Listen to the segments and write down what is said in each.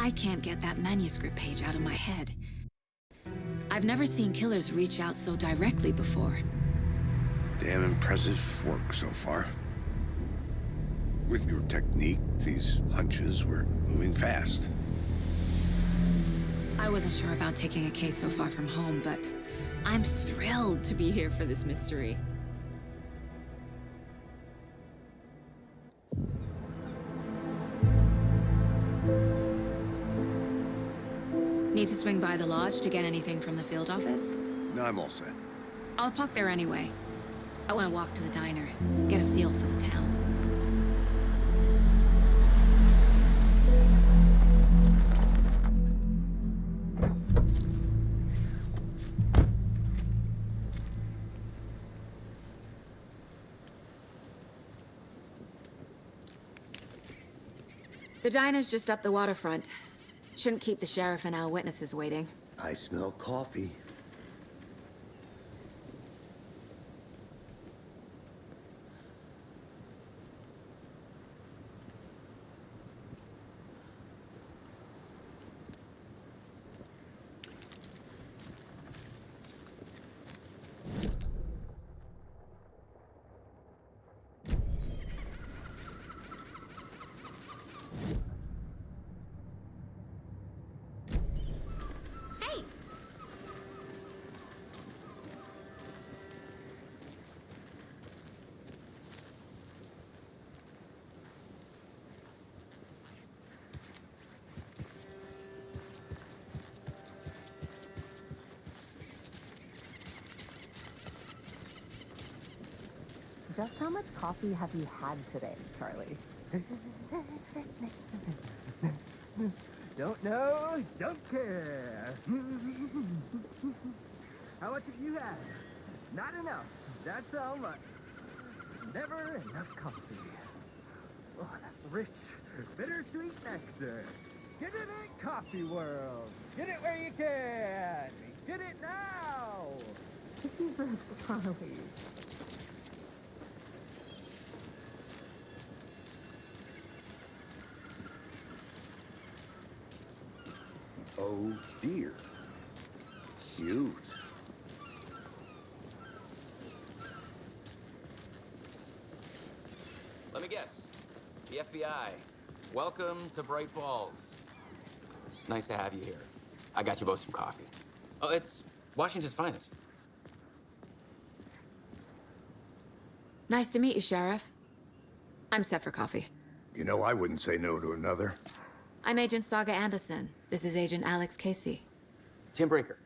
I can't get that manuscript page out of my head. I've never seen killers reach out so directly before. Damn impressive work so far. With your technique, these hunches were moving fast. I wasn't sure about taking a case so far from home, but I'm thrilled to be here for this mystery. Need to swing by the lodge to get anything from the field office? No, I'm all set. I'll park there anyway. I want to walk to the diner, get a feel for the town. The diner's just up the waterfront. Shouldn't keep the sheriff and our witnesses waiting. I smell coffee. Just how much coffee have you had today, Charlie? Don't know, don't care. How much have you had? Not enough. That's how much. Never enough coffee. Oh, that rich, bittersweet nectar. Get it in Coffee World. Get it where you can. Get it now. Jesus, Charlie. Oh dear. Cute. Let me guess. The FBI. Welcome to Bright Falls. It's nice to have you here. I got you both some coffee. Oh, it's Washington's finest. Nice to meet you, Sheriff. I'm set for coffee. You know, I wouldn't say no to another. I'm Agent Saga Anderson. This is Agent Alex Casey. Tim Breaker.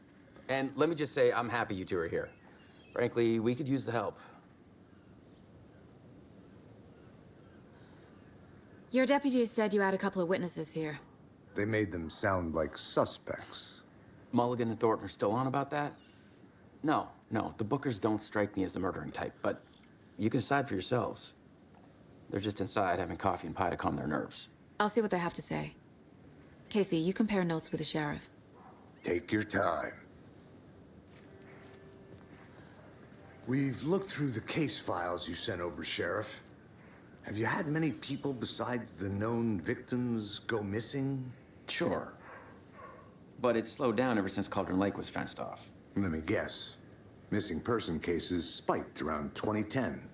And let me just say, I'm happy you two are here. Frankly, we could use the help. Your deputies said you had a couple of witnesses here. They made them sound like suspects. Mulligan and Thornton are still on about that? No, the Bookers don't strike me as the murdering type, but you can decide for yourselves. They're just inside having coffee and pie to calm their nerves. I'll see what they have to say. Casey, you compare notes with the sheriff. Take your time. We've looked through the case files you sent over, Sheriff. Have you had many people besides the known victims go missing? Sure. But it's slowed down ever since Cauldron Lake was fenced off. Let me guess. Missing person cases spiked around 2010.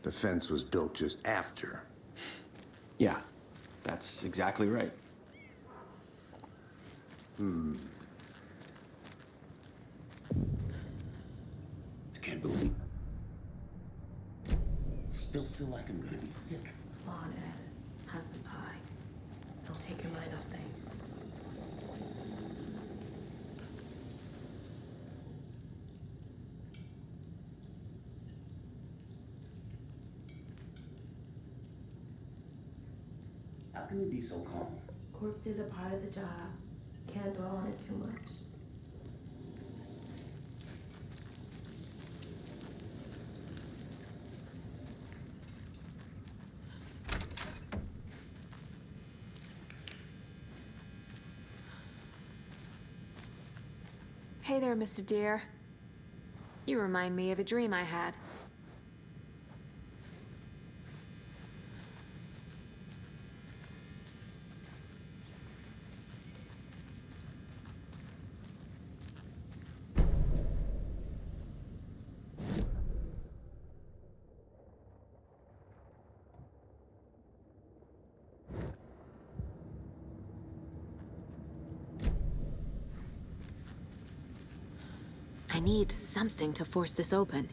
The fence was built just after. Yeah, that's exactly right. I can't believe I still feel like I'm gonna be sick. Come on, Ed. Have some pie. It'll take your mind off things. How can you be so calm? Corpses are part of the job. Can't dwell on it too much. Hey there, Mr. Deer. You remind me of a dream I had. I need something to force this open.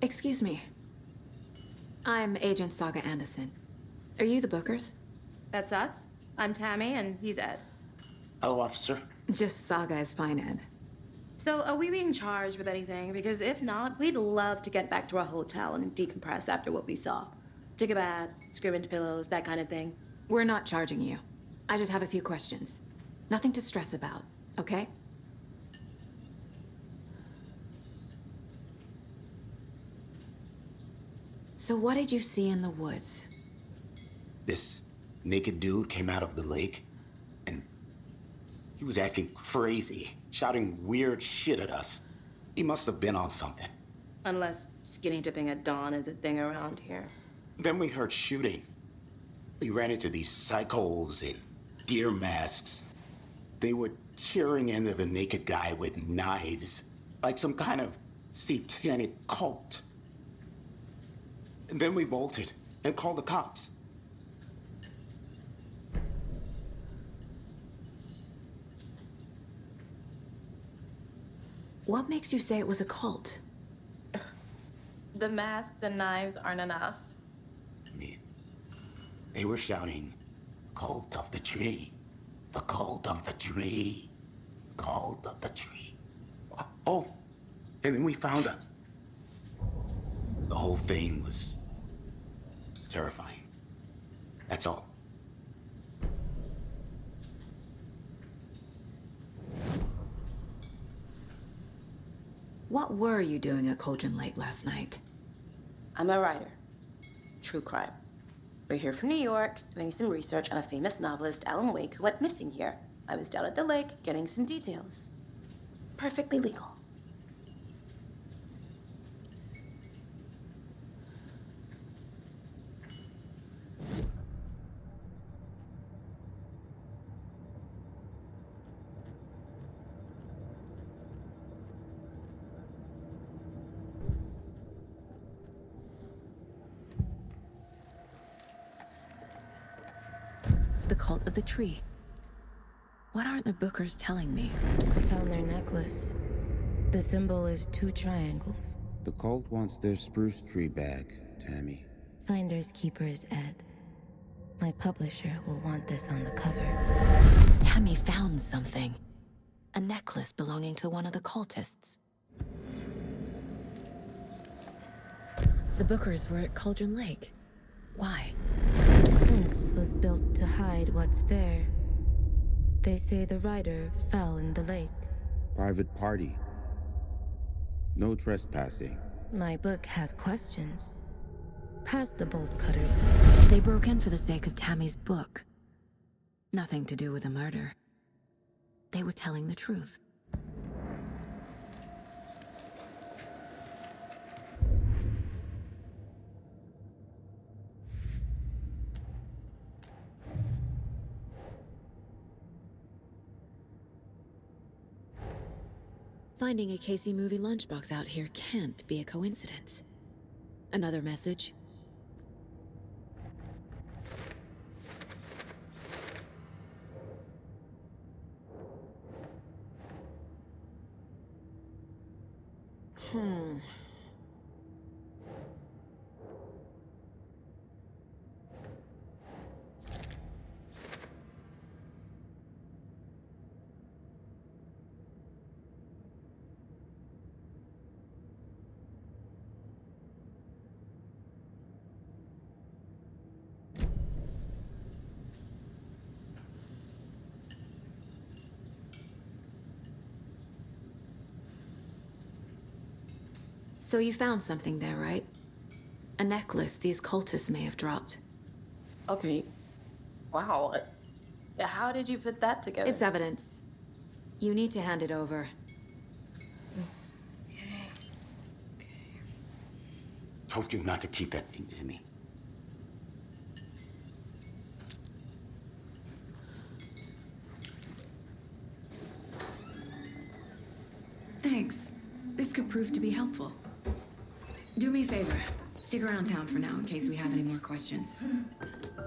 Excuse me. I'm Agent Saga Anderson. Are you the Bookers? That's us. I'm Tammy, and he's Ed. Hello, officer. Just Saga is fine, Ed. So, are we being charged with anything? Because if not, we'd love to get back to our hotel and decompress after what we saw. Take a bath, scream into pillows, that kind of thing. We're not charging you. I just have a few questions. Nothing to stress about, okay? So what did you see in the woods? This naked dude came out of the lake, and he was acting crazy, shouting weird shit at us. He must have been on something. Unless skinny dipping at dawn is a thing around here. Then we heard shooting. We ran into these psychos in deer masks. They were tearing into the naked guy with knives, like some kind of satanic cult. And then we bolted and called the cops. What makes you say it was a cult? The masks and knives aren't enough. I mean, they were shouting, "Cult of the tree, the cult of the tree, cult of the tree." Oh, and then we found her. The whole thing was terrifying. That's all. What were you doing at Cauldron Lake last night? I'm a writer. True crime. We're here from New York, doing some research on a famous novelist, Alan Wake, who went missing here. I was down at the lake, getting some details. Perfectly legal. The cult of the tree. What aren't the Bookers telling me? I found their necklace. The symbol is 2 triangles. The cult wants their spruce tree back, Tammy. Finders keepers, Ed. My publisher will want this on the cover. Tammy found something. A necklace belonging to one of the cultists. The Bookers were at Cauldron Lake. Why? The fence was built to hide what's there. They say the rider fell in the lake. Private party. No trespassing. My book has questions. Past the bolt cutters. They broke in for the sake of Tammy's book. Nothing to do with a murder. They were telling the truth. Finding a Casey movie lunchbox out here can't be a coincidence. Another message? So you found something there, right? A necklace these cultists may have dropped. Okay. Wow. How did you put that together? It's evidence. You need to hand it over. Told you not to keep that thing, Timmy. Thanks. This could prove to be helpful. Do me a favor. Stick around town for now in case we have any more questions.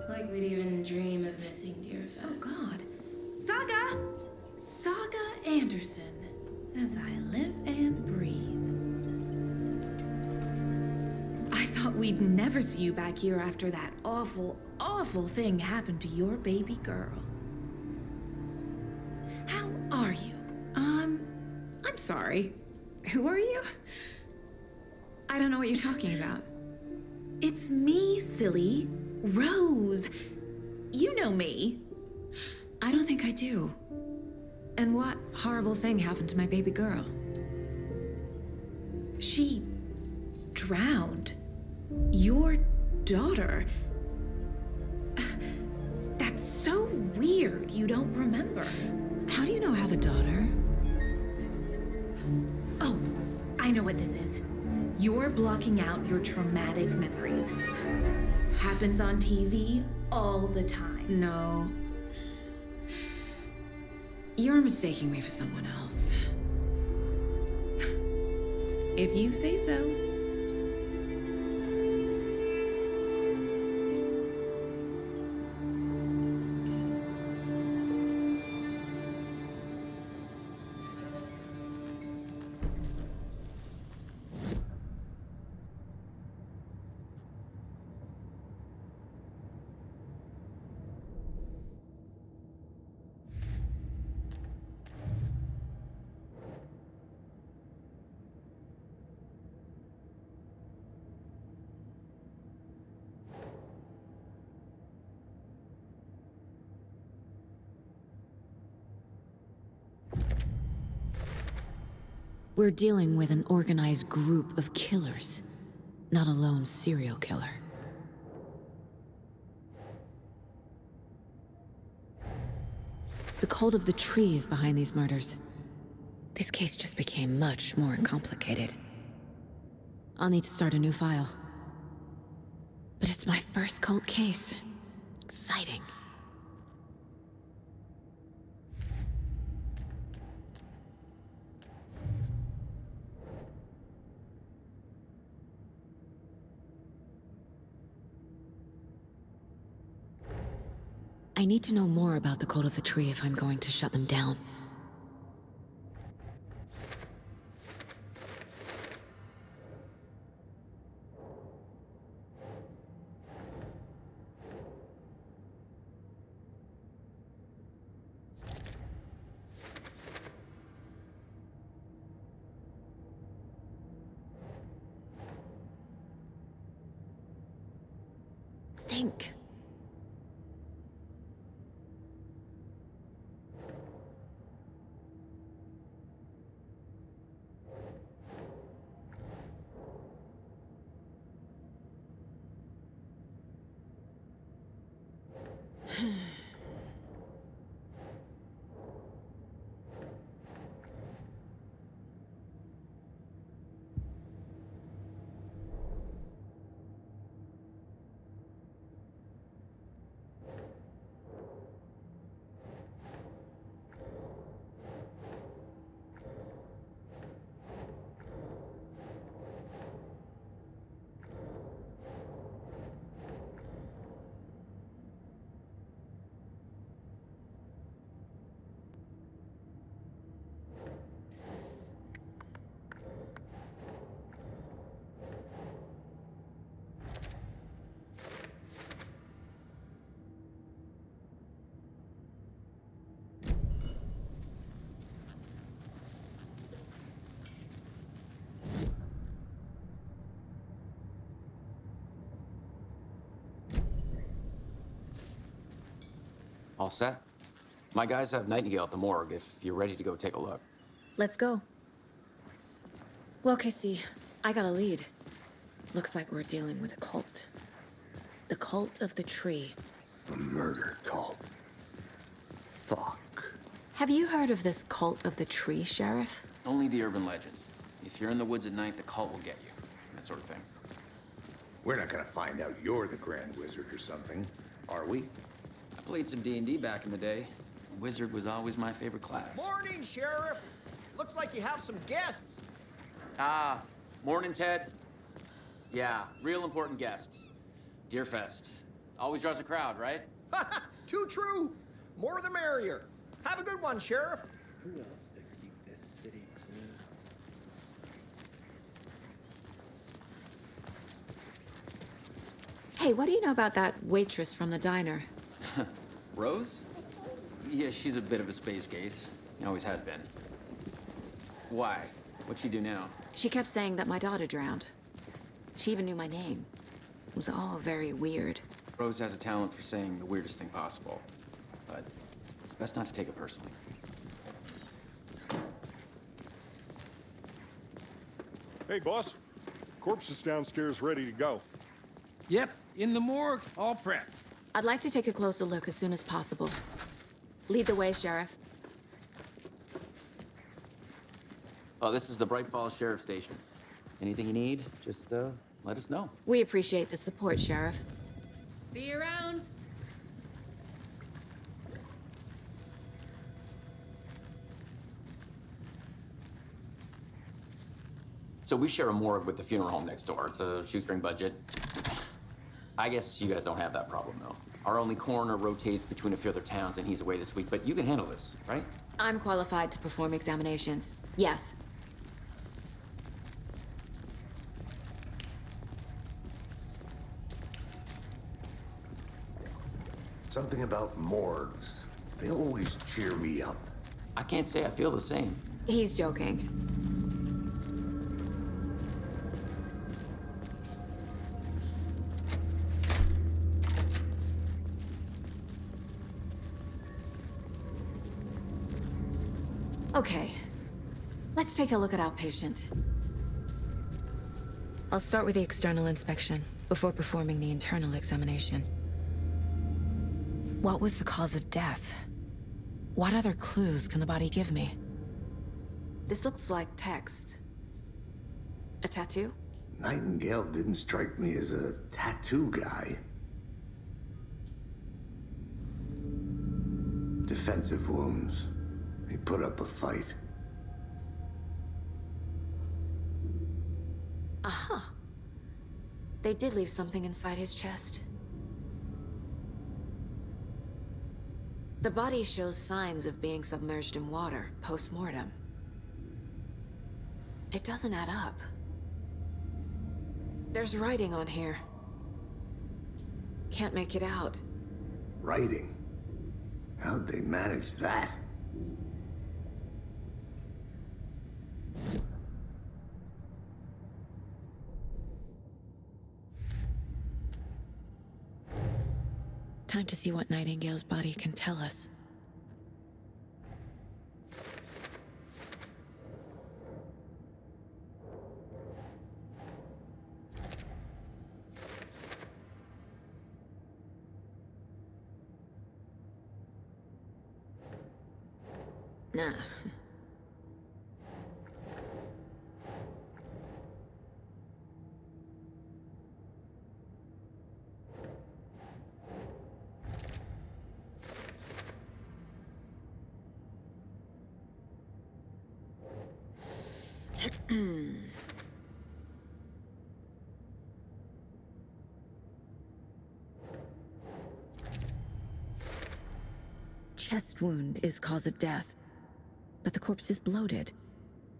Like we'd even dream of missing dear Fez. Oh, God. Saga! Saga Anderson. As I live and breathe. I thought we'd never see you back here after that awful, awful thing happened to your baby girl. How are you? I'm sorry. Who are you? I don't know what you're talking about. It's me, silly. Rose. You know me. I don't think I do. And what horrible thing happened to my baby girl? She drowned. Your daughter. That's so weird you don't remember. How do you know I have a daughter? Oh, I know what this is. You're blocking out your traumatic memories. Happens on TV all the time. No. You're mistaking me for someone else. If you say so. We're dealing with an organized group of killers, not a lone serial killer. The cult of the tree is behind these murders. This case just became much more complicated. I'll need to start a new file. But it's my first cult case. Exciting. I need to know more about the cult of the tree if I'm going to shut them down. Think. All set? My guys have Nightingale at the morgue if you're ready to go take a look. Let's go. Well, Casey, I got a lead. Looks like we're dealing with a cult. The cult of the tree. A murder cult. Fuck. Have you heard of this cult of the tree, Sheriff? Only the urban legend. If you're in the woods at night, the cult will get you. That sort of thing. We're not gonna find out you're the Grand Wizard or something, are we? I played some D&D back in the day. Wizard was always my favorite class. Morning, Sheriff. Looks like you have some guests. Ah, morning, Ted. Yeah, real important guests. Deerfest. Always draws a crowd, right? Too true. More the merrier. Have a good one, Sheriff. Who else to keep this city clean? Hey, what do you know about that waitress from the diner? Rose? Yeah, she's a bit of a space case. Always has been. Why? What'd she do now? She kept saying that my daughter drowned. She even knew my name. It was all very weird. Rose has a talent for saying the weirdest thing possible. But it's best not to take it personally. Hey, boss. Corpse is downstairs ready to go. Yep, in the morgue, all prepped. I'd like to take a closer look as soon as possible. Lead the way, Sheriff. Oh, this is the Bright Falls Sheriff Station. Anything you need, just let us know. We appreciate the support, Sheriff. See you around. So we share a morgue with the funeral home next door. It's a shoestring budget. I guess you guys don't have that problem, though. Our only coroner rotates between a few other towns, and he's away this week. But you can handle this, right? I'm qualified to perform examinations. Yes. Something about morgues. They always cheer me up. I can't say I feel the same. He's joking. Okay, let's take a look at our patient. I'll start with the external inspection before performing the internal examination. What was the cause of death? What other clues can the body give me? This looks like text. A tattoo? Nightingale didn't strike me as a tattoo guy. Defensive wounds. He put up a fight. Aha. They did leave something inside his chest. The body shows signs of being submerged in water post-mortem. It doesn't add up. There's writing on here. Can't make it out. Writing? How'd they manage that? Time to see what Nightingale's body can tell us. Nah. Chest wound is cause of death, but the corpse is bloated,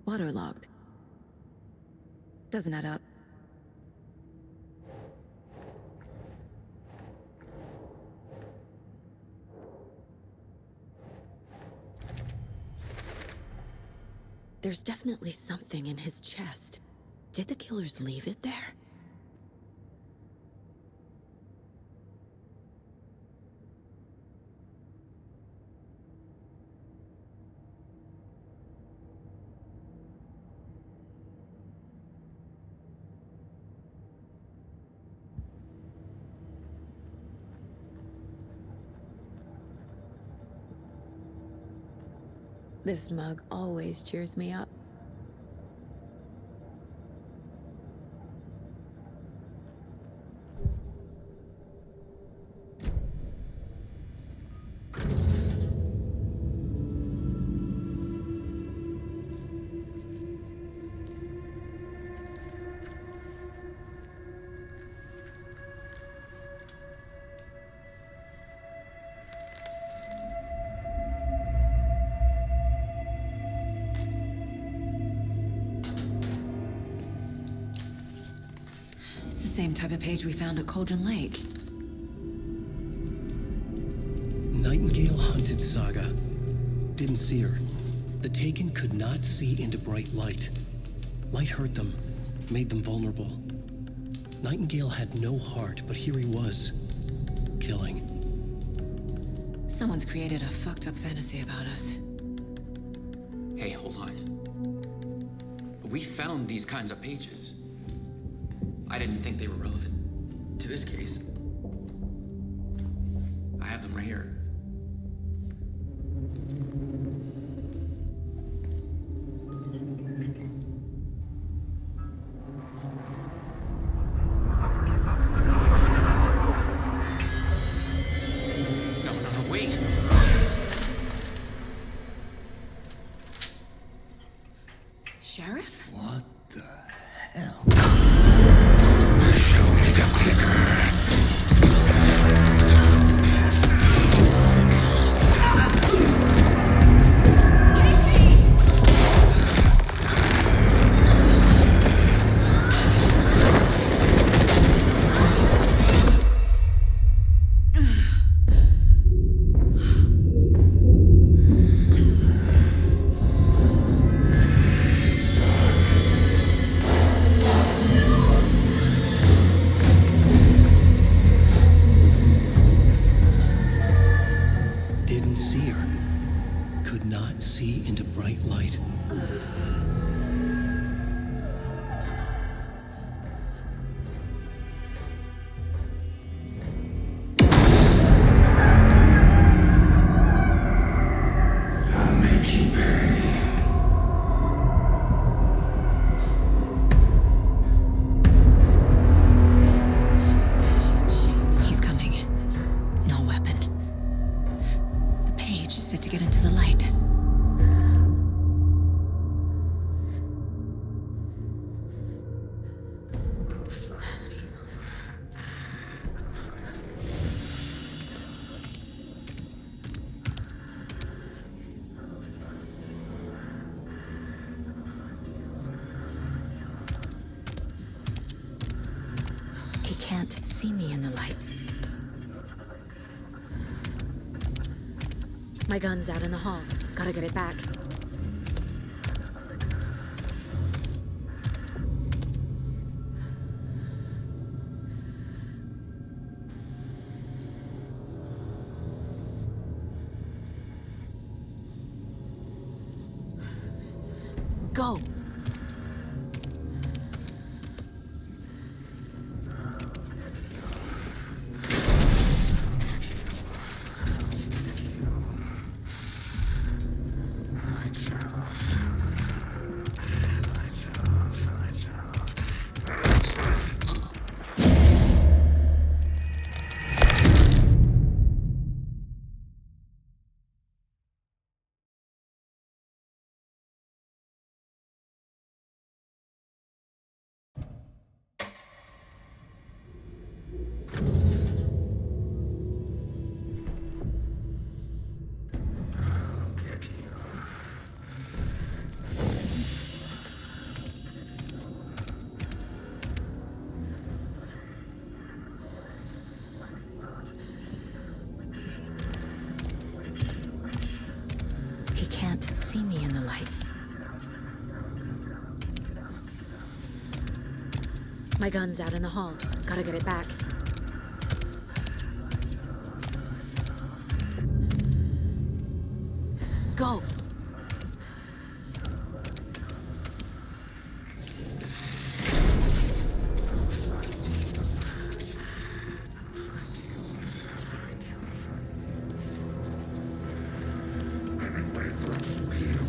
waterlogged. Doesn't add up. There's definitely something in his chest. Did the killers leave it there? This mug always cheers me up. It's the same type of page we found at Cauldron Lake. Nightingale hunted Saga. Didn't see her. The Taken could not see into bright light. Light hurt them, made them vulnerable. Nightingale had no heart, but here he was, killing. Someone's created a fucked up fantasy about us. Hey, hold on. We found these kinds of pages. I didn't think they were relevant to this case. I have them right here. No, wait! Sheriff? What the hell? Show me the clicker. Didn't see her. Could not see into bright light. I'll make you pay. He's coming. No weapon. The page said to get into the light. He can't see me in the light. My gun's out in the hall. Gotta get it back. Go! He can't see me in the light. My gun's out in the hall. Gotta get it back. Go! Wait for you here.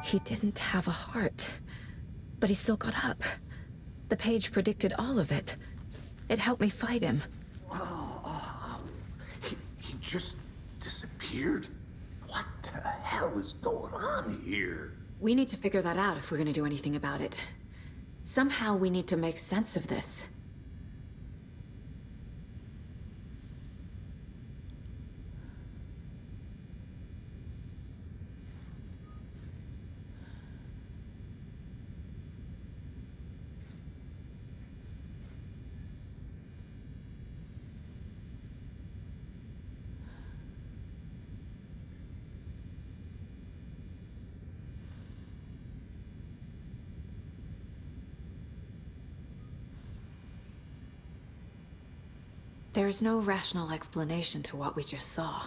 He didn't have a heart, but he still got up. The page predicted all of it. It helped me fight him. He just disappeared? What the hell is going on here? We need to figure that out if we're gonna do anything about it. Somehow we need to make sense of this. There's no rational explanation to what we just saw.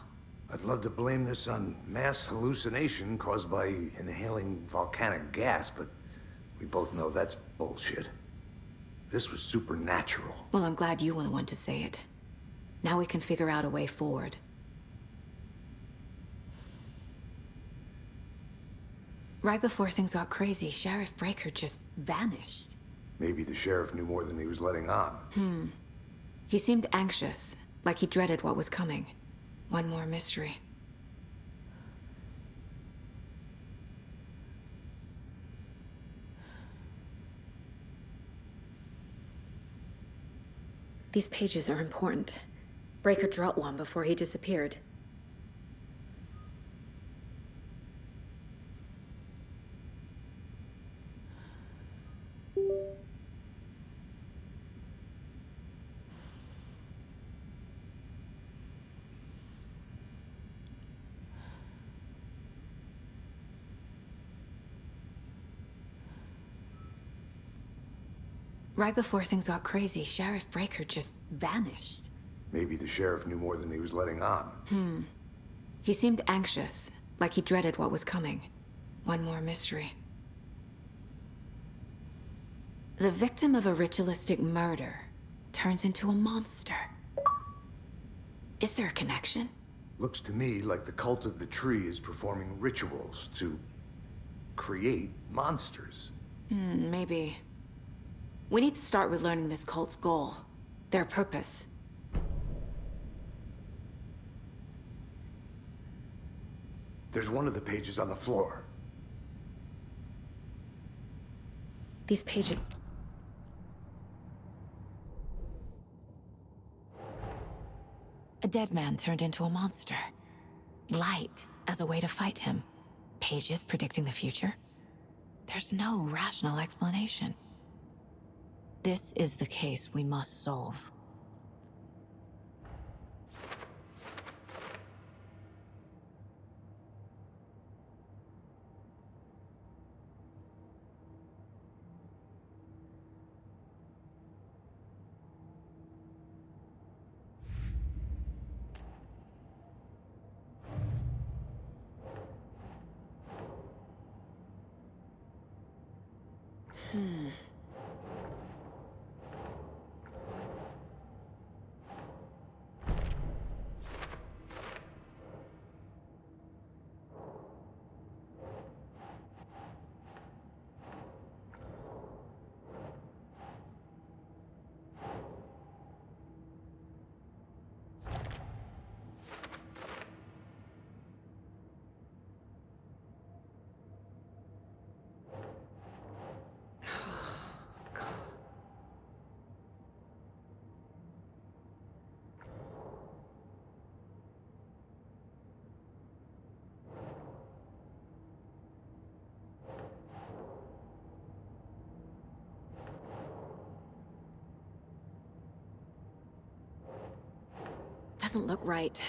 I'd love to blame this on mass hallucination caused by inhaling volcanic gas, but we both know that's bullshit. This was supernatural. Well, I'm glad you were the one to say it. Now we can figure out a way forward. Right before things got crazy, Sheriff Breaker just vanished. Maybe the sheriff knew more than he was letting on. He seemed anxious, like he dreaded what was coming. One more mystery. These pages are important. Breaker dropped one before he disappeared. Right before things got crazy, Sheriff Breaker just vanished. Maybe the sheriff knew more than he was letting on. He seemed anxious, like he dreaded what was coming. One more mystery. The victim of a ritualistic murder turns into a monster. Is there a connection? Looks to me like the cult of the tree is performing rituals to create monsters. Maybe. We need to start with learning this cult's goal, their purpose. There's one of the pages on the floor. These pages... A dead man turned into a monster. Light as a way to fight him. Pages predicting the future. There's no rational explanation. This is the case we must solve. Doesn't look right.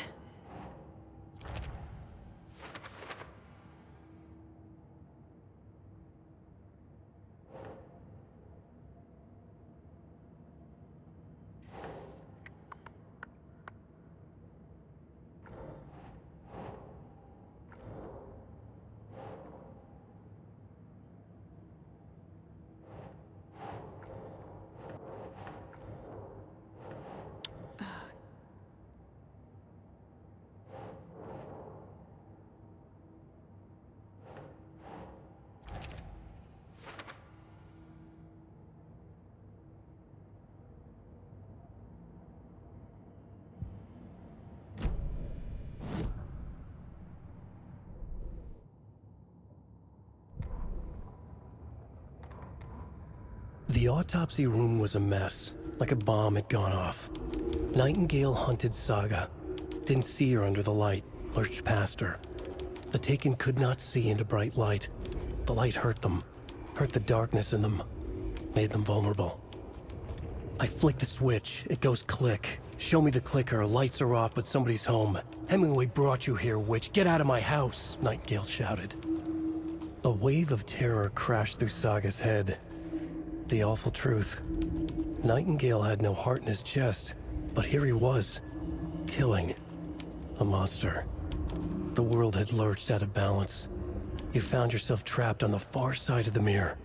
The autopsy room was a mess, like a bomb had gone off. Nightingale hunted Saga. Didn't see her under the light, lurched past her. The Taken could not see into bright light. The light hurt them, hurt the darkness in them, made them vulnerable. I flick the switch, it goes click. Show me the clicker, lights are off, but somebody's home. Hemingway brought you here, witch. Get out of my house, Nightingale shouted. A wave of terror crashed through Saga's head. The awful truth. Nightingale had no heart in his chest, but here he was, killing a monster. The world had lurched out of balance. You found yourself trapped on the far side of the mirror.